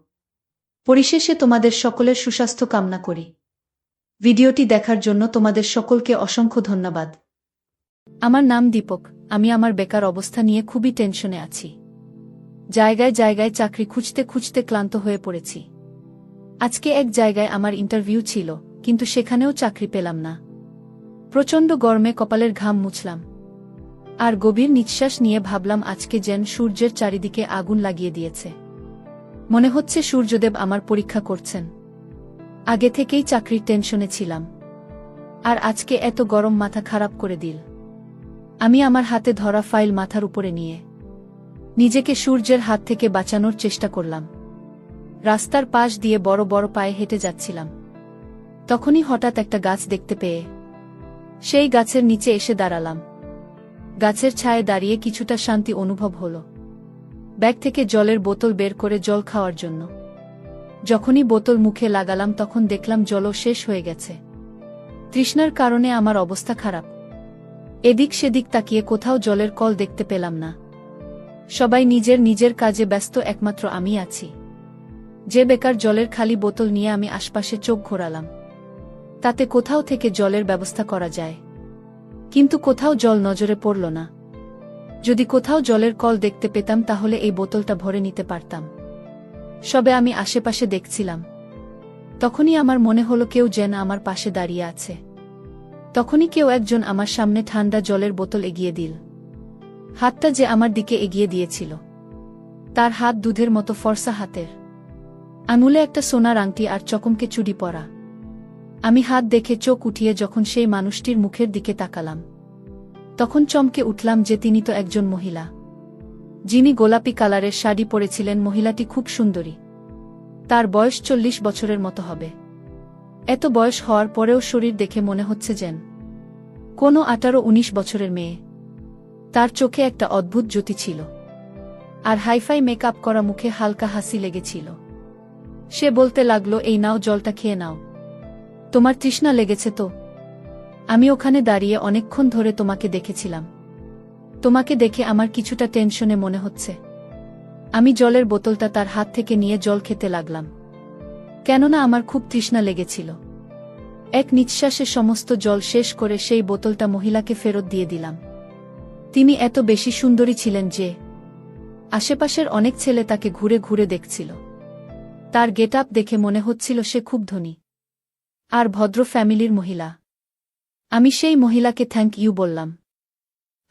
[SPEAKER 1] পরিশেষে তোমাদের সকলের সুস্বাস্থ্য কামনা করি। ভিডিওটি দেখার জন্য তোমাদের সকলকে অসংখ্য ধন্যবাদ। আমার নাম দীপক। আমি আমার বেকার অবস্থা নিয়ে খুবই টেনশনে আছি। জায়গায় জায়গায় চাকরি খুঁজতে খুঁজতে ক্লান্ত হয়ে পড়েছি। আজকে এক জায়গায় আমার ইন্টারভিউ ছিল, কিন্তু সেখানেও চাকরি পেলাম না। প্রচণ্ড গরমে কপালের ঘাম মুছলাম, আর গভীর নিঃশ্বাস নিয়ে ভাবলাম আজকে যেন সূর্যের চারিদিকে আগুন লাগিয়ে দিয়েছে। মনে হচ্ছে সূর্যদেব আমার পরীক্ষা করছেন। আগে থেকেই চাকরির টেনশনে ছিলাম, আর আজকে এত গরম মাথা খারাপ করে দিল। আমি আমার হাতে ধরা ফাইল মাথার উপরে নিয়ে নিজেকে সূর্যের হাত থেকে বাঁচানোর চেষ্টা করলাম। রাস্তার পাশ দিয়ে বড় বড় পায়ে হেঁটে যাচ্ছিলাম। তখনই হঠাৎ একটা গাছ দেখতে পেয়ে সেই গাছের নিচে এসে দাঁড়ালাম। গাছের ছায়ে দাঁড়িয়ে কিছুটা শান্তি অনুভব হলো। ব্যাগ থেকে জলের বোতল বের করে জল খাওয়ার জন্য যখনই বোতল মুখে লাগালাম, তখন দেখলাম জলও শেষ হয়ে গেছে। তৃষ্ণার কারণে আমার অবস্থা খারাপ। এদিক সেদিক তাকিয়ে কোথাও জলের কল দেখতে পেলাম না। সবাই নিজের নিজের কাজে ব্যস্ত, একমাত্র আমি আছি। যে বেকার জলের খালি বোতল নিয়ে আমি আশপাশে চোখ ঘোরালাম, তাতে কোথাও থেকে জলের ব্যবস্থা করা যায়, কিন্তু কোথাও জল নজরে পড়ল না। যদি কোথাও জলের কল দেখতে পেতাম, তাহলে এই বোতলটা ভরে নিতে পারতাম। সবে আমি আশেপাশে দেখছিলাম, তখনই আমার মনে হলো কেউ যেন আমার পাশে দাঁড়িয়ে আছে। তখনই কেউ একজন আমার সামনে ঠান্ডা জলের বোতল এগিয়ে দিল। হাতটা যে আমার দিকে এগিয়ে দিয়েছিল, তার হাত দুধের মতো ফর্সা হাতের, আঙুলে একটা সোনার আংটি আর চকমকে চুড়ি পরা। আমি হাত দেখে চোখ উঠিয়ে যখন সেই মানুষটির মুখের দিকে তাকালাম, তখন চমকে উঠলাম যে তিনি তো একজন মহিলা, যিনি গোলাপি কালারের শাড়ি পরেছিলেন। মহিলাটি খুব সুন্দরী। তার বয়স 40 বছরের মতো হবে। এত বয়স হওয়ার পরেও শরীর দেখে মনে হচ্ছে যেন কোনো 18-19 বছরের মেয়ে। তার চোখে একটা অদ্ভুত জ্যোতি ছিল, আর হাইফাই মেকআপ করা মুখে হালকা হাসি লেগেছিল। সে বলতে লাগলো, এই নাও, জলটা খেয়ে নাও। তোমার তৃষ্ণা লেগেছে তো? আমি ওখানে দাঁড়িয়ে অনেকক্ষণ ধরে তোমাকে দেখেছিলাম। তোমাকে দেখে আমার কিছুটা টেনশনে মনে হচ্ছে। আমি জলের বোতলটা তার হাত থেকে নিয়ে জল খেতে লাগলাম, কেননা আমার খুব তৃষ্ণা লেগেছিল। এক নিঃশ্বাসে সমস্ত জল শেষ করে সেই বোতলটা মহিলাকে ফেরত দিয়ে দিলাম। তিনি এত বেশি সুন্দরী ছিলেন যে আশেপাশের অনেক ছেলে তাকে ঘুরে ঘুরে দেখছিল। তার গেট আপ দেখে মনে হচ্ছিল সে খুব ধনী আর ভদ্র ফ্যামিলির মহিলা। আমি সেই মহিলাকে থ্যাংক ইউ বললাম,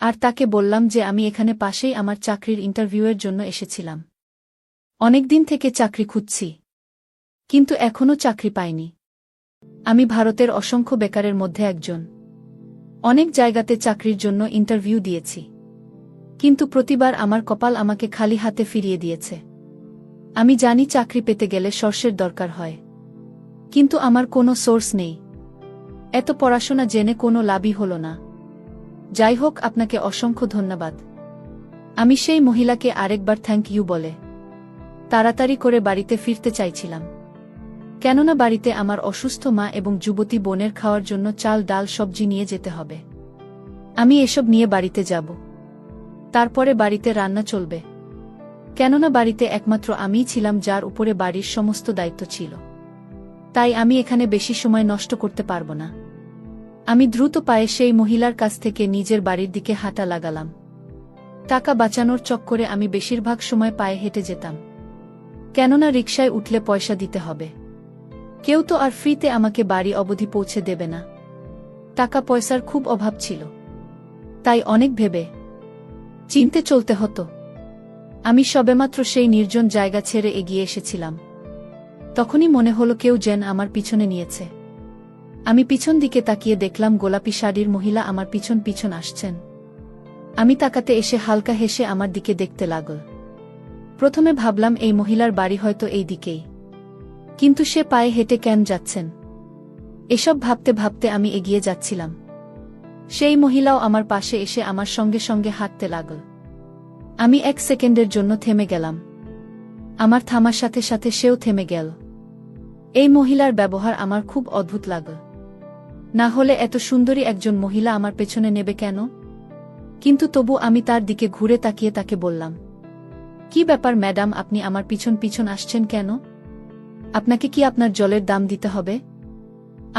[SPEAKER 1] আর তাকে বললাম যে আমি এখানে পাশেই আমার চাকরির ইন্টারভিউয়ের জন্য এসেছিলাম। অনেকদিন থেকে চাকরি খুঁজছি, কিন্তু এখনও চাকরি পাইনি। আমি ভারতের অসংখ্য বেকারের মধ্যে একজন। অনেক জায়গাতে চাকরির জন্য ইন্টারভিউ দিয়েছি, কিন্তু প্রতিবার আমার কপাল আমাকে খালি হাতে ফিরিয়ে দিয়েছে। আমি জানি চাকরি পেতে গেলে সোর্সের দরকার হয়, কিন্তু আমার কোনো সোর্স নেই। এত পড়াশোনা জেনে কোনো লাভই হলো না। যাই হোক, আপনাকে অসংখ্য ধন্যবাদ। আমি সেই মহিলাকে আরেকবার থ্যাংক ইউ বলে তাড়াতাড়ি করে বাড়িতে ফিরতে চাইছিলাম, কেননা বাড়িতে আমার অসুস্থ মা এবং যুবতী বোনের খাওয়ার জন্য চাল, ডাল, সবজি নিয়ে যেতে হবে। আমি এসব নিয়ে বাড়িতে যাব, তারপরে বাড়িতে রান্না চলবে, কেননা বাড়িতে একমাত্র আমিই ছিলাম যার উপরে বাড়ির সমস্ত দায়িত্ব ছিল। তাই আমি এখানে বেশি সময় নষ্ট করতে পারব না। আমি দ্রুত পায়ে সেই মহিলার কাছ থেকে নিজের বাড়ির দিকে হাঁটা লাগালাম। টাকা বাঁচানোর চক্করে আমি বেশিরভাগ সময় পায়ে হেঁটে যেতাম, কেননা রিকশায় উঠলে পয়সা দিতে হবে। কেউ তো আর ফ্রিতে আমাকে বাড়ি অবধি পৌঁছে দেবে না। টাকা পয়সার খুব অভাব ছিল, তাই অনেক ভেবে চিনতে চলতে হতো। আমি সবেমাত্র সেই নির্জন জায়গা ছেড়ে এগিয়ে এসেছিলাম, তখনই মনে হলো কেউ যেন আমার পিছনে নিয়েছে। আমি পিছন দিকে তাকিয়ে দেখলাম গোলাপি শাড়ির মহিলা আমার পিছন পিছন আসছেন। আমি তাকাতে এসে হালকা হেসে আমার দিকে দেখতে লাগল। প্রথমে ভাবলাম এই মহিলার বাড়ি হয়তো এই দিকেই, কিন্তু সে পায়ে হেঁটে কেন যাচ্ছেন? এসব ভাবতে ভাবতে আমি এগিয়ে যাচ্ছিলাম। সেই মহিলাও আমার পাশে এসে আমার সঙ্গে সঙ্গে হাঁটতে লাগল। আমি এক সেকেন্ডের জন্য থেমে গেলাম। আমার থামার সাথে সাথে সেও থেমে গেল। এই মহিলার ব্যবহার আমার খুব অদ্ভুত লাগল। না হলে এত সুন্দরী একজন মহিলা আমার পেছনে নেবে কেন? কিন্তু তবু আমি তার দিকে ঘুরে তাকিয়ে তাকে বললাম, কি ব্যাপার ম্যাডাম, আপনি আমার পিছন পিছন আসছেন কেন? আপনাকে কি আপনার জলের দাম দিতে হবে?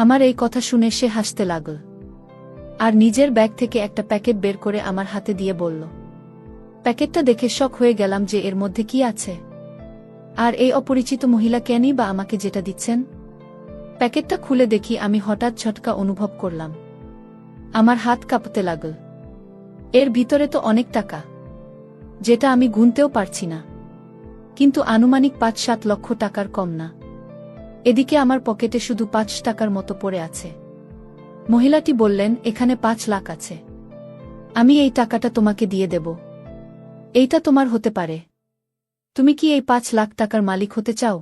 [SPEAKER 1] আমার এই কথা শুনে সে হাসতে লাগল, আর নিজের ব্যাগ থেকে একটা প্যাকেট বের করে আমার হাতে দিয়ে বলল। প্যাকেটটা দেখে শক হয়ে গেলাম যে এর মধ্যে কি আছে, আর এই অপরিচিত মহিলা কেনই বা আমাকে যেটা দিচ্ছেন। প্যাকেটটা খুলে দেখি আমি হঠাৎ ঝটকা অনুভব করলাম। আমার হাত কাঁপতে লাগল। এর ভিতরে তো অনেক টাকা, যেটা আমি গুনতেও পারছি না, কিন্তু আনুমানিক ৫-৭ লক্ষ টাকার কম না। এদিকে আমার পকেটে শুধু ৫ টাকার মতো পড়ে আছে। মহিলাটি বললেন, এখানে ৫ লাখ আছে, আমি এই টাকাটা তোমাকে দিয়ে দেব। এইটা তোমার হতে পারে। তুমি কি এই ৫ লাখ টাকার মালিক হতে চাও?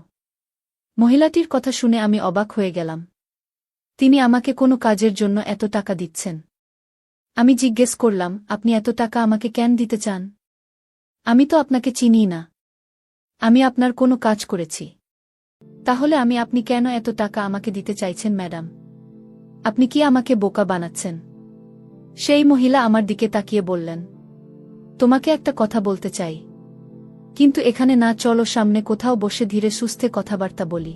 [SPEAKER 1] মহিলাটির কথা শুনে আমি অবাক হয়ে গেলাম। তিনি আমাকে কোনো কাজের জন্য এত টাকা দিচ্ছেন। আমি জিজ্ঞেস করলাম, আপনি এত টাকা আমাকে কেন দিতে চান? আমি তো আপনাকে চিনিই না। আমি আপনার কোনো কাজ করেছি? তাহলে আপনি কেন এত টাকা আমাকে দিতে চাইছেন ম্যাডাম? আপনি কি আমাকে বোকা বানাচ্ছেন? সেই মহিলা আমার দিকে তাকিয়ে বললেন, তোমাকে একটা কথা বলতে চাই, কিন্তু এখানে না, চলো সামনে কোথাও বসে ধীরে সুস্থে কথাবার্তা বলি।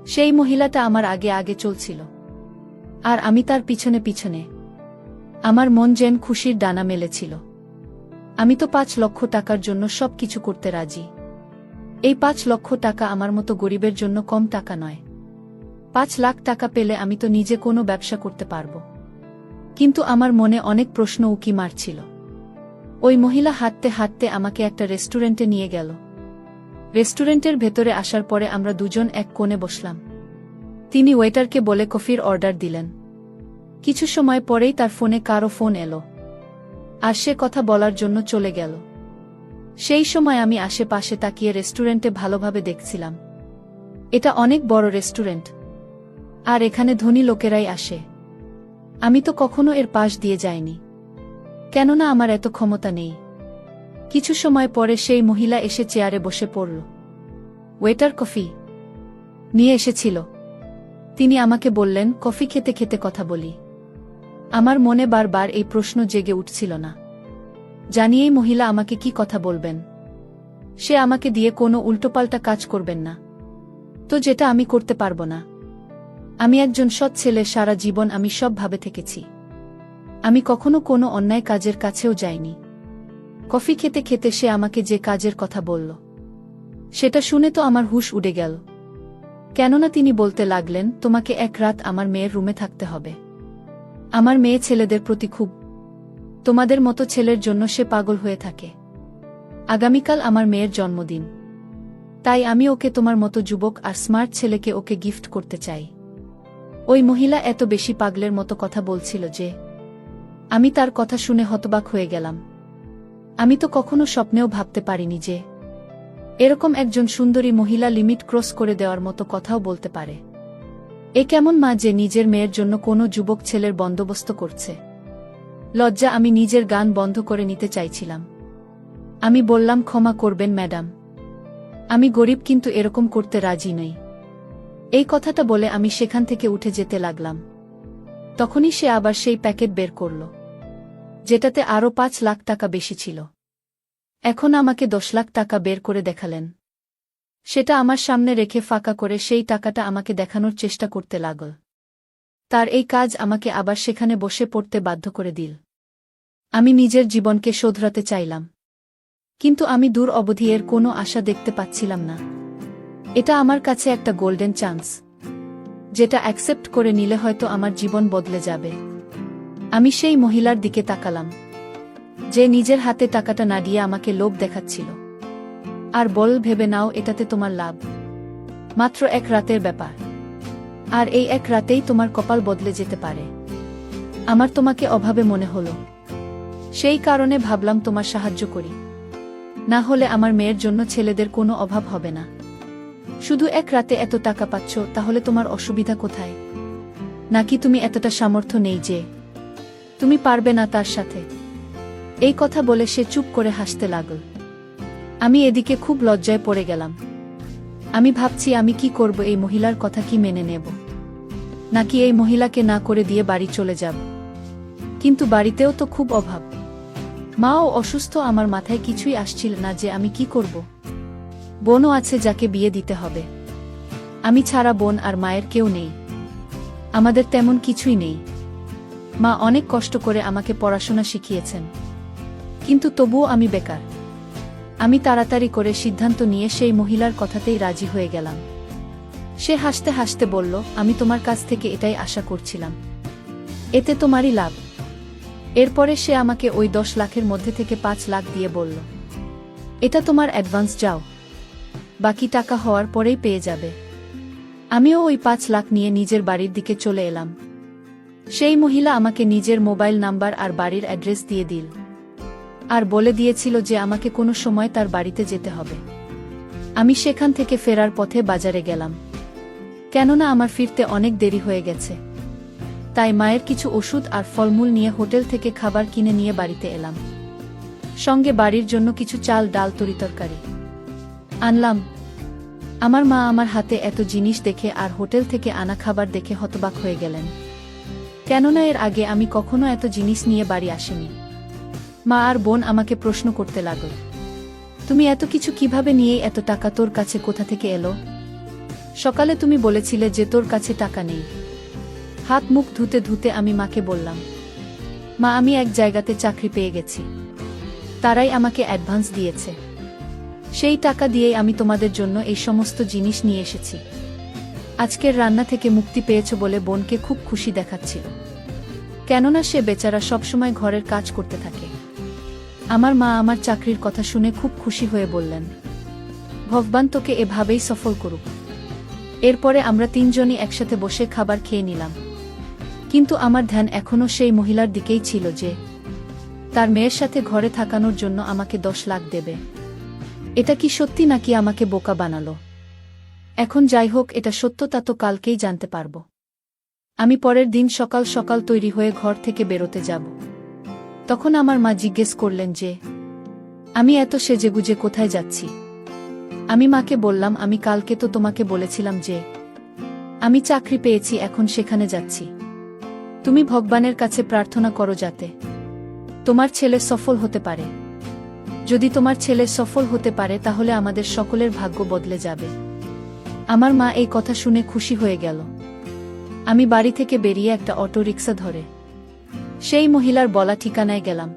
[SPEAKER 1] সেই মহিলাটা আমার আগে আগে চলছিল, আর আমি তার পিছনে পিছনে। আমার মন যেন খুশির ডানা মেলেছিল। আমি তো ৫ লক্ষ টাকার জন্য সব কিছু করতে রাজি। এই ৫ লক্ষ টাকা আমার মতো গরিবের জন্য কম টাকা নয়। ৫ লাখ টাকা পেলে আমি তো নিজে কোনো ব্যবসা করতে পারব। কিন্তু আমার মনে অনেক প্রশ্ন উকি মারছিল। ওই মহিলা হাঁটতে হাঁটতে আমাকে একটা রেস্টুরেন্টে নিয়ে গেল। রেস্টুরেন্টের ভেতরে আসার পরে আমরা দুজন এক কোণে বসলাম। তিনি ওয়েটারকে বলে কফির অর্ডার দিলেন। কিছু সময় পরেই তার ফোনে কারো ফোন এলো, আর সে কথা বলার জন্য চলে গেল। সেই সময় আমি আশেপাশে তাকিয়ে রেস্টুরেন্টে ভালোভাবে দেখছিলাম। এটা অনেক বড় রেস্টুরেন্ট, আর এখানে ধনী লোকেরাই আসে। আমি তো কখনো এর পাশ দিয়ে যাইনি, কেননা আমার এত ক্ষমতা নেই। কিছু সময় পরে সেই মহিলা এসে চেয়ারে বসে পড়ল। ওয়েটার কফি নিয়ে এসেছিল। তিনি আমাকে বললেন, কফি খেতে খেতে কথা বলি। আমার মনে বারবার এই প্রশ্ন জেগে উঠছিল না, জানিয়েই মহিলা আমাকে কি কথা বলবেন। সে আমাকে দিয়ে কোনো উল্টোপাল্টা কাজ করবেন না তো, যেটা আমি করতে পারবো না। আমি একজন সৎ ছেলে, সারা জীবন আমি সব ভাবে থেকেছি। আমি কখনো কোনো অন্যায় কাজের কাছেও যাইনি। কফি খেতে খেতে সে আমাকে যে কাজের কথা বলল, সেটা শুনে তো আমার হুঁশ উড়ে গেল। কেননা তিনি বলতে লাগলেন, তোমাকে এক রাত আমার মেয়ের রুমে থাকতে হবে। আমার মেয়ে ছেলেদের প্রতি খুব, তোমাদের মতো ছেলের জন্য সে পাগল হয়ে থাকে। আগামীকাল আমার মেয়ের জন্মদিন, তাই আমি ওকে তোমার মতো যুবক আর স্মার্ট ছেলেকে ওকে গিফট করতে চাই। ওই মহিলা এত বেশি পাগলের মতো কথা বলছিল যে আমি তার কথা শুনে হতবাক হয়ে গেলাম। আমি তো কখনো স্বপ্নেও ভাবতে পারিনি যে এরকম একজন সুন্দরী মহিলা লিমিট ক্রস করে দেওয়ার মতো কথাও বলতে পারে। এ কেমন মা যে নিজের মেয়ের জন্য কোনো যুবক ছেলের বন্দোবস্ত করছে। লজ্জা আমি নিজের গান বন্ধ করে নিতে চাইছিলাম। আমি বললাম, ক্ষমা করবেন ম্যাডাম, আমি গরিব, কিন্তু এরকম করতে রাজি নই। এই কথাটা বলে আমি সেখান থেকে উঠে যেতে লাগলাম। তখনই সে আবার সেই প্যাকেট বের করল, যেটাতে আরও 5 লাখ টাকা বেশি ছিল। এখন আমাকে 10 লাখ টাকা বের করে দেখালেন। সেটা আমার সামনে রেখে ফাঁকা করে সেই টাকাটা আমাকে দেখানোর চেষ্টা করতে লাগল। তার এই কাজ আমাকে আবার সেখানে বসে পড়তে বাধ্য করে দিল। আমি নিজের জীবনকে শোধরাতে চাইলাম, কিন্তু আমি দূর অবধি এর কোনো আশা দেখতে পাচ্ছিলাম না। এটা আমার কাছে একটা গোল্ডেন চান্স, যেটা অ্যাকসেপ্ট করে নিলে হয়তো আমার জীবন বদলে যাবে। আমি সেই মহিলার দিকে তাকালাম, যে নিজের হাতে টাকাটা না দিয়ে আমাকে লোভ দেখাচ্ছিল, আর বল, ভেবে নাও এটাতে তোমার লাভ। মাত্র এক রাতের ব্যাপার, আর এই এক রাতেই তোমার কপাল বদলে যেতে পারে। আমার তোমাকে অভাবে মনে হলো, সেই কারণে ভাবলাম তোমার সাহায্য করি। না হলে আমার মেয়ের জন্য ছেলেদের কোনো অভাব হবে না। শুধু এক রাতে এত টাকা পাচ্ছ, তাহলে তোমার অসুবিধা কোথায়? নাকি তুমি এতটা সামর্থ্য নেই যে তুমি পারবে না তার সাথে? এই কথা বলে সে চুপ করে হাসতে লাগল। আমি এদিকে খুব লজ্জায় পড়ে গেলাম। আমি ভাবছি আমি কি করব, এই মহিলার কথা কি মেনে নেব, নাকি এই মহিলাকে না করে দিয়ে বাড়ি চলে যাব। কিন্তু বাড়িতেও তো খুব অভাব, মাও অসুস্থ, আমার মাথায় কিছুই আসছিল না যে আমি কি করব। বোনও আছে যাকে বিয়ে দিতে হবে। আমি ছাড়া বোন আর মায়ের কেউ নেই, আমাদের তেমন কিছুই নেই। মা অনেক কষ্ট করে আমাকে পড়াশোনা শিখিয়েছেন, কিন্তু তবুও আমি বেকার। আমি তাড়াতাড়ি করে সিদ্ধান্ত নিয়ে সেই মহিলার কথাতেই রাজি হয়ে গেলাম। সে হাসতে হাসতে বলল, আমি তোমার কাছ থেকে এটাই আশা করছিলাম, এতে তোমারই লাভ। এরপরে সে আমাকে ওই 10 লাখের মধ্যে থেকে 5 লাখ দিয়ে বলল, এটা তোমার অ্যাডভান্স, যাও, বাকি টাকা হওয়ার পরেই পেয়ে যাবে। আমিও ওই 5 লাখ নিয়ে নিজের বাড়ির দিকে চলে এলাম। সেই মহিলা আমাকে নিজের মোবাইল নাম্বার আর বাড়ির অ্যাড্রেস দিয়ে দিল, আর বলে দিয়েছিল যে আমাকে কোনো সময় তার বাড়িতে যেতে হবে। আমি সেখান থেকে ফেরার পথে বাজারে গেলাম, কেননা আমার ফিরতে অনেক দেরি হয়ে গেছে। তাই মায়ের কিছু ওষুধ আর ফলমূল নিয়ে হোটেল থেকে খাবার কিনে নিয়ে বাড়িতে এলাম। সঙ্গে বাড়ির জন্য কিছু চাল, ডাল, তরিতরকারি আনলাম। আমার মা আমার হাতে এত জিনিস দেখে আর হোটেল থেকে আনা খাবার দেখে হতবাক হয়ে গেলেন, কেননা এর আগে আমি কখনো এত জিনিস নিয়ে বাড়ি আসিনি। মা আর বোন আমাকে প্রশ্ন করতে লাগল, তুমি এত কিছু কিভাবে নিয়ে, এত টাকা তোর কাছে কোথা থেকে এলো? সকালে তুমি বলেছিলে যে তোর কাছে টাকা নেই। হাত মুখ ধুতে ধুতে আমি মাকে বললাম, মা, আমি এক জায়গাতে চাকরি পেয়ে গেছি, তারাই আমাকে অ্যাডভান্স দিয়েছে। সেই টাকা দিয়েই আমি তোমাদের জন্য এই সমস্ত জিনিস নিয়ে এসেছি। আজকের রান্না থেকে মুক্তি পেয়েছ বলে বোনকে খুব খুশি দেখাচ্ছিল, কেননা সে বেচারা সবসময় ঘরের কাজ করতে থাকে। আমার মা আমার চাকরির কথা শুনে খুব খুশি হয়ে বললেন, ভগবান তোকে এভাবেই সফল করুক। এরপরে আমরা 3 জনই একসাথে বসে খাবার খেয়ে নিলাম। কিন্তু আমার ধ্যান এখনও সেই মহিলার দিকেই ছিল যে তার মেয়ের সাথে ঘরে থাকানোর জন্য আমাকে 10 লাখ দেবে। এটা কি সত্যি নাকি আমাকে বোকা বানালো? এখন যাই হোক, এটা সত্য তা তো কালকেই জানতে পারব। আমি পরের দিন সকাল সকাল তৈরি হয়ে ঘর থেকে বেরোতে যাব। তখন আমার মা জিজ্ঞেস করলেন যে আমি এত সেজেগুজে কোথায় যাচ্ছি। আমি মাকে বললাম, আমি কালকে তো তোমাকে বলেছিলাম যে আমি চাকরি পেয়েছি, এখন সেখানে যাচ্ছি। তুমি ভগবানের কাছে প্রার্থনা করো যাতে তোমার ছেলে সফল হতে পারে। যদি তোমার ছেলে সফল হতে পারে তাহলে আমাদের সকলের ভাগ্য বদলে যাবে। আমার মা এই কথা শুনে খুশি হয়ে গেল। আমি বাড়ি থেকে বেরিয়ে একটা অটো রিক্সা ধরে সেই মহিলার বলা ঠিকানায় গেলাম।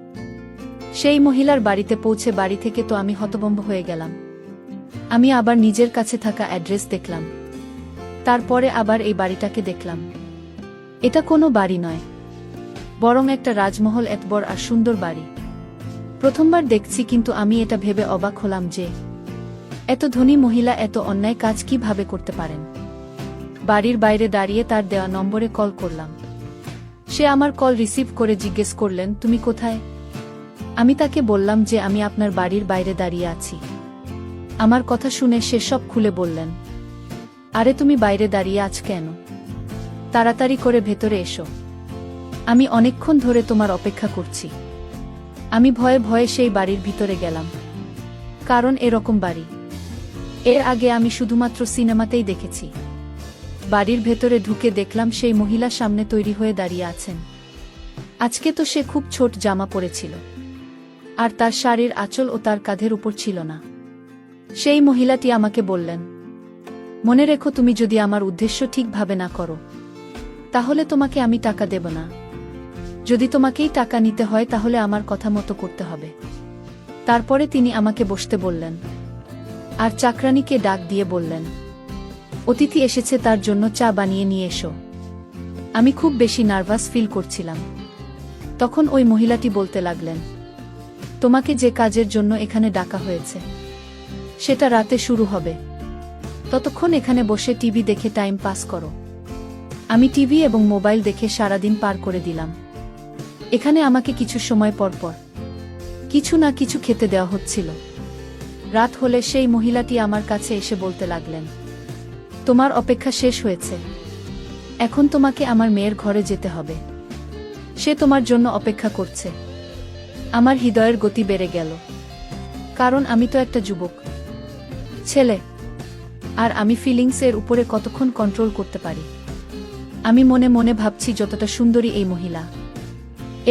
[SPEAKER 1] সেই মহিলার বাড়িতে পৌঁছে বাড়ি থেকে তো আমি হতভম্ব হয়ে গেলাম। আমি আবার নিজের কাছে থাকা অ্যাড্রেস দেখলাম। তারপরে আবার এই বাড়িটাকে দেখলাম। এটা কোনো বাড়ি নয়, বরং একটা রাজমহল, এত বড় আর সুন্দর বাড়ি। প্রথমবার দেখছি, কিন্তু আমি এটা ভেবে অবাক হলাম যে এত ধনী মহিলা এত অন্যায় কাজ কিভাবে করতে পারেন। বাড়ির বাইরে দাঁড়িয়ে তার দেওয়া নম্বরে কল করলাম। সে আমার কল রিসিভ করে জিজ্ঞেস করলেন, তুমি কোথায়? আমি তাকে বললাম যে আমি আপনার বাড়ির বাইরে দাঁড়িয়ে আছি। আমার কথা শুনে সে সব খুলে বললেন, আরে তুমি বাইরে দাঁড়িয়ে আছ কেন? তাড়াতাড়ি করে ভেতরে এসো, আমি অনেকক্ষণ ধরে তোমার অপেক্ষা করছি। আমি ভয়ে ভয়ে সেই বাড়ির ভিতরে গেলাম, কারণ এরকম বাড়ি এর আগে আমি শুধুমাত্র সিনেমাতেই দেখেছি। বাড়ির ভেতরে ঢুকে দেখলাম সেই মহিলা সামনে তৈরি হয়ে দাঁড়িয়ে আছেন। আজকে তো সে খুব ছোট জামা পরেছিল, আর তার শাড়ির আঁচল ও তার কাঁধের উপর ছিল না। সেই মহিলাটি আমাকে বললেন, মনে রেখো, তুমি যদি আমার উদ্দেশ্য ঠিকভাবে না করো তাহলে তোমাকে আমি টাকা দেব না। যদি তোমাকেই টাকা নিতে হয় তাহলে আমার কথা মতো করতে হবে। তারপরে তিনি আমাকে বসতে বললেন, আর চাকরানীকে ডাক দিয়ে বললেন, অতিথি এসেছে, তার জন্য চা বানিয়ে নিয়ে এসো। আমি খুব বেশি নার্ভাস ফিল করছিলাম। তখন ওই মহিলাটি বলতে লাগলেন, তোমাকে যে কাজের জন্য এখানে ডাকা হয়েছে সেটা রাতে শুরু হবে। ততক্ষণ এখানে বসে টিভি দেখে টাইম পাস করো। আমি টিভি এবং মোবাইল দেখে সারাদিন পার করে দিলাম। এখানে আমাকে কিছু সময় পর পর কিছু না কিছু খেতে দেওয়া হচ্ছিল। রাত হলে সেই মহিলাটি আমার কাছে এসে বলতে লাগলেন, তোমার অপেক্ষা শেষ হয়েছে, এখন তোমাকে আমার মেয়ের ঘরে যেতে হবে। সে তোমার জন্য অপেক্ষা করছে। আমার হৃদয়ের গতি বেড়ে গেল, কারণ আমি তো একটা যুবক ছেলে, আর আমি ফিলিংসের উপরে কতক্ষণ কন্ট্রোল করতে পারি। আমি মনে মনে ভাবছি, যতটা সুন্দরী এই মহিলা,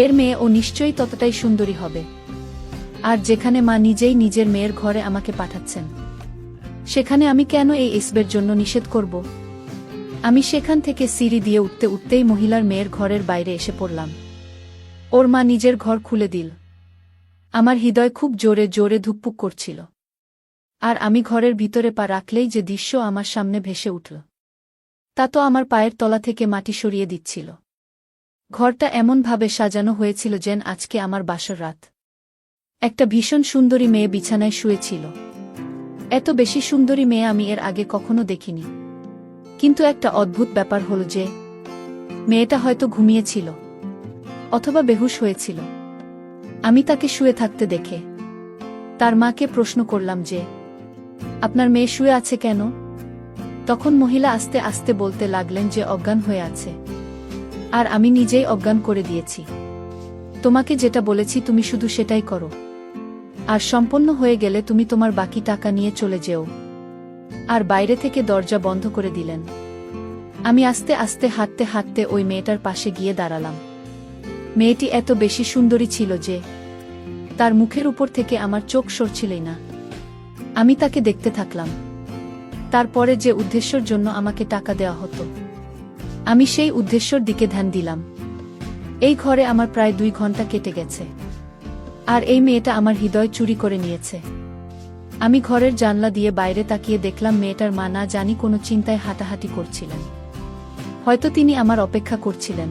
[SPEAKER 1] এর মেয়ে ও নিশ্চয়ই ততটাই সুন্দরী হবে। আর যেখানে মা নিজেই নিজের মেয়ের ঘরে আমাকে পাঠাচ্ছেন, সেখানে আমি কেন এই ইসবের জন্য নিষেধ করব? আমি সেখান থেকে সিঁড়ি দিয়ে উঠতে উঠতেই মহিলার মেয়ের ঘরের বাইরে এসে পড়লাম। ওর মা নিজের ঘর খুলে দিল। আমার হৃদয় খুব জোরে জোরে ধুকপুক করছিল। আর আমি ঘরের ভিতরে পা রাখলেই যে দৃশ্য আমার সামনে ভেসে উঠল, তা তো আমার পায়ের তলা থেকে মাটি সরিয়ে দিচ্ছিল। ঘরটা এমনভাবে সাজানো হয়েছিল যেন আজকে আমার বাসর রাত। একটা ভীষণ সুন্দরী মেয়ে বিছানায় শুয়েছিল। এত বেশি সুন্দরী মেয়ে আমি এর আগে কখনো দেখিনি। কিন্তু একটা অদ্ভুত ব্যাপার হলো যে মেয়েটা হয়তো ঘুমিয়েছিল অথবা বেহুশ হয়েছিল। আমি তাকে শুয়ে থাকতে দেখে তার মাকে প্রশ্ন করলাম যে, আপনার মেয়ে শুয়ে আছে কেন? তখন মহিলা আস্তে আস্তে বলতে লাগলেন যে অজ্ঞান হয়ে আছে, আর আমি নিজেই অজ্ঞান করে দিয়েছি। তোমাকে যেটা বলেছি তুমি শুধু সেটাই করো, আর সম্পন্ন হয়ে গেলে তুমি তোমার বাকি টাকা নিয়ে চলে যেও। আর বাইরে থেকে দরজা বন্ধ করে দিলেন। আমি আস্তে আস্তে হাঁটতে হাঁটতে ওই মেয়েটার পাশে গিয়ে দাঁড়ালাম। মেয়েটি এত বেশি সুন্দরী ছিল যে তার মুখের উপর থেকে আমার চোখ সরছিলই না। আমি তাকে দেখতে থাকলাম। তারপরে যে উদ্দেশ্যের জন্য আমাকে টাকা দেওয়া হতো, আমি সেই উদ্দেশ্যের দিকে ধ্যান দিলাম। এই ঘরে আমার প্রায় 2 ঘন্টা কেটে গেছে, আর এই মেয়েটা আমার হৃদয় চুরি করে নিয়েছে। আমি ঘরের জানলা দিয়ে বাইরে তাকিয়ে দেখলাম মেয়েটার মা না জানি কোনো চিন্তায় হাঁটাহাঁটি করছিলেন। হয়তো তিনি আমার অপেক্ষা করছিলেন।